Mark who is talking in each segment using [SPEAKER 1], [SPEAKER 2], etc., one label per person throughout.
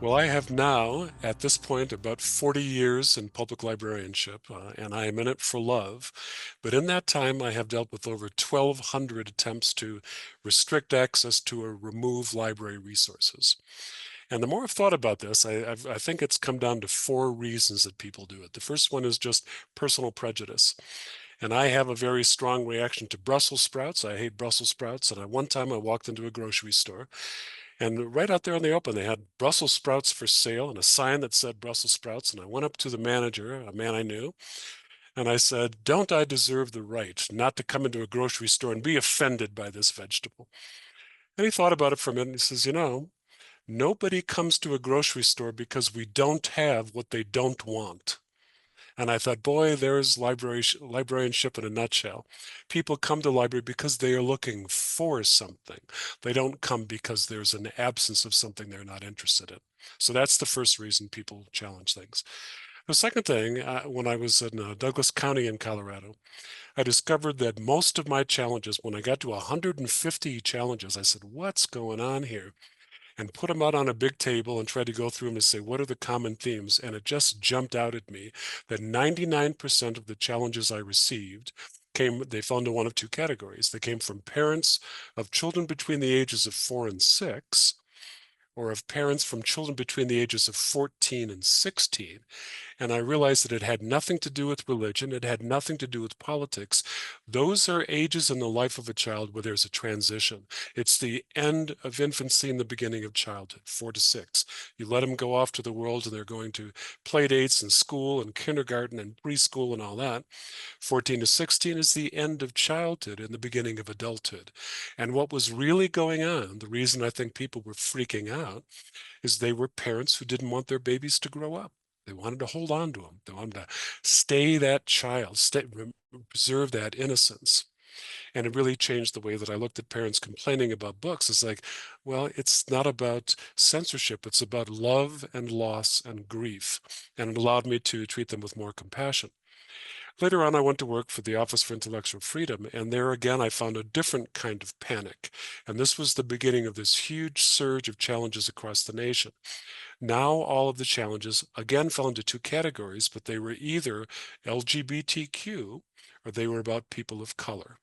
[SPEAKER 1] Well, I have now, at this point, about 40 years in public librarianship, and I am in it for love. But in that time, I have dealt with over 1,200 attempts to restrict access to or remove library resources. And the more I've thought about this, I think it's come down to four reasons that people do it. The first one is just personal prejudice. And I have a very strong reaction to Brussels sprouts. I hate Brussels sprouts. And one time I walked into a grocery store, and right out there in the open, they had Brussels sprouts for sale and a sign that said Brussels sprouts. And I went up to the manager, a man I knew, and I said, "Don't I deserve the right not to come into a grocery store and be offended by this vegetable?" And he thought about it for a minute and he says, nobody comes to a grocery store because we don't have what they don't want. And I thought, boy, there's librarianship in a nutshell. People come to library because they are looking for something. They don't come because there's an absence of something they're not interested in. So that's the first reason people challenge things. The second thing, when I was in Douglas County in Colorado, I discovered that most of my challenges, when I got to 150 challenges, I said, what's going on here? And put them out on a big table and tried to go through them and say, what are the common themes? And it just jumped out at me that 99% of the challenges I received they fell into one of two categories. They came from parents of children between the ages of 4 and 6, or of parents from children between the ages of 14 and 16. And I realized that it had nothing to do with religion. It had nothing to do with politics. Those are ages in the life of a child where there's a transition. It's the end of infancy and the beginning of childhood, 4 to 6. You let them go off to the world and they're going to play dates and school and kindergarten and preschool and all that. 14 to 16 is the end of childhood and the beginning of adulthood. And what was really going on, the reason I think people were freaking out, is they were parents who didn't want their babies to grow up. They wanted to hold on to them. They wanted to stay that child, preserve that innocence. And it really changed the way that I looked at parents complaining about books. It's like, well, it's not about censorship. It's about love and loss and grief. And it allowed me to treat them with more compassion. Later on, I went to work for the Office for Intellectual Freedom, and there again, I found a different kind of panic. And this was the beginning of this huge surge of challenges across the nation. Now, all of the challenges again fell into two categories, but they were either LGBTQ or they were about people of color.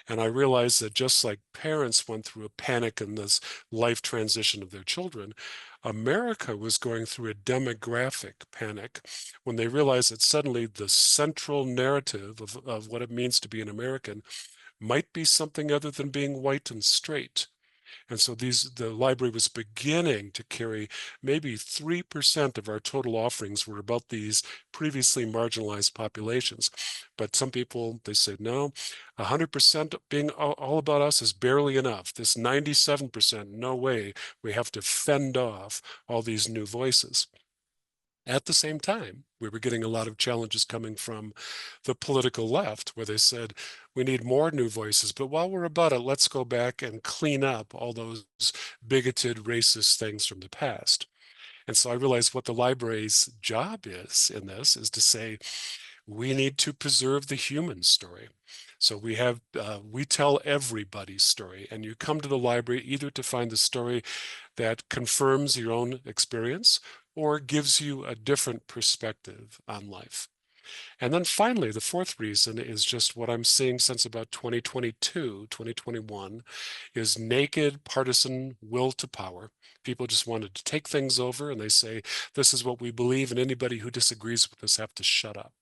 [SPEAKER 1] And I realized that just like parents went through a panic in this life transition of their children, America was going through a demographic panic when they realized that suddenly the central narrative of what it means to be an American might be something other than being white and straight. And so the library was beginning to carry maybe 3% of our total offerings were about these previously marginalized populations. But some people, they said, no, 100% being all about us is barely enough. This 97%, no way. We have to fend off all these new voices. At the same time, we were getting a lot of challenges coming from the political left, where they said, we need more new voices. But while we're about it, let's go back and clean up all those bigoted, racist things from the past. And so I realized what the library's job is in this is to say, we need to preserve the human story. So we tell everybody's story, and you come to the library either to find the story that confirms your own experience or gives you a different perspective on life. And then finally, the fourth reason is just what I'm seeing since about 2022, 2021, is naked partisan will to power. People just wanted to take things over and they say, this is what we believe, and anybody who disagrees with us have to shut up.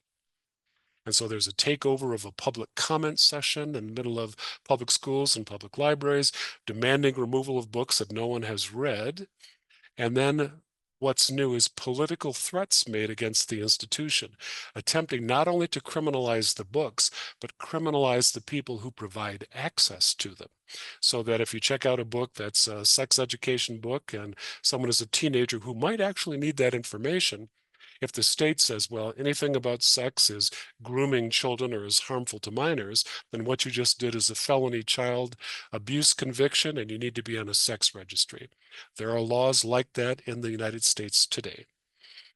[SPEAKER 1] And so there's a takeover of a public comment session in the middle of public schools and public libraries, demanding removal of books that no one has read. And then what's new is political threats made against the institution, attempting not only to criminalize the books, but criminalize the people who provide access to them. So that if you check out a book that's a sex education book and someone is a teenager who might actually need that information, if the state says, well, anything about sex is grooming children or is harmful to minors, then what you just did is a felony child abuse conviction and you need to be on a sex registry. There are laws like that in the United States today.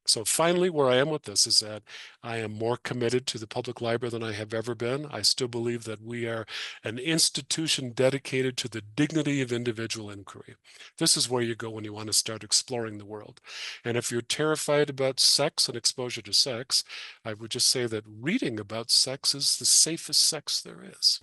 [SPEAKER 1] So finally, where I am with this is that I am more committed to the public library than I have ever been. I still believe that we are an institution dedicated to the dignity of individual inquiry. This is where you go when you want to start exploring the world. And if you're terrified about sex and exposure to sex, I would just say that reading about sex is the safest sex there is.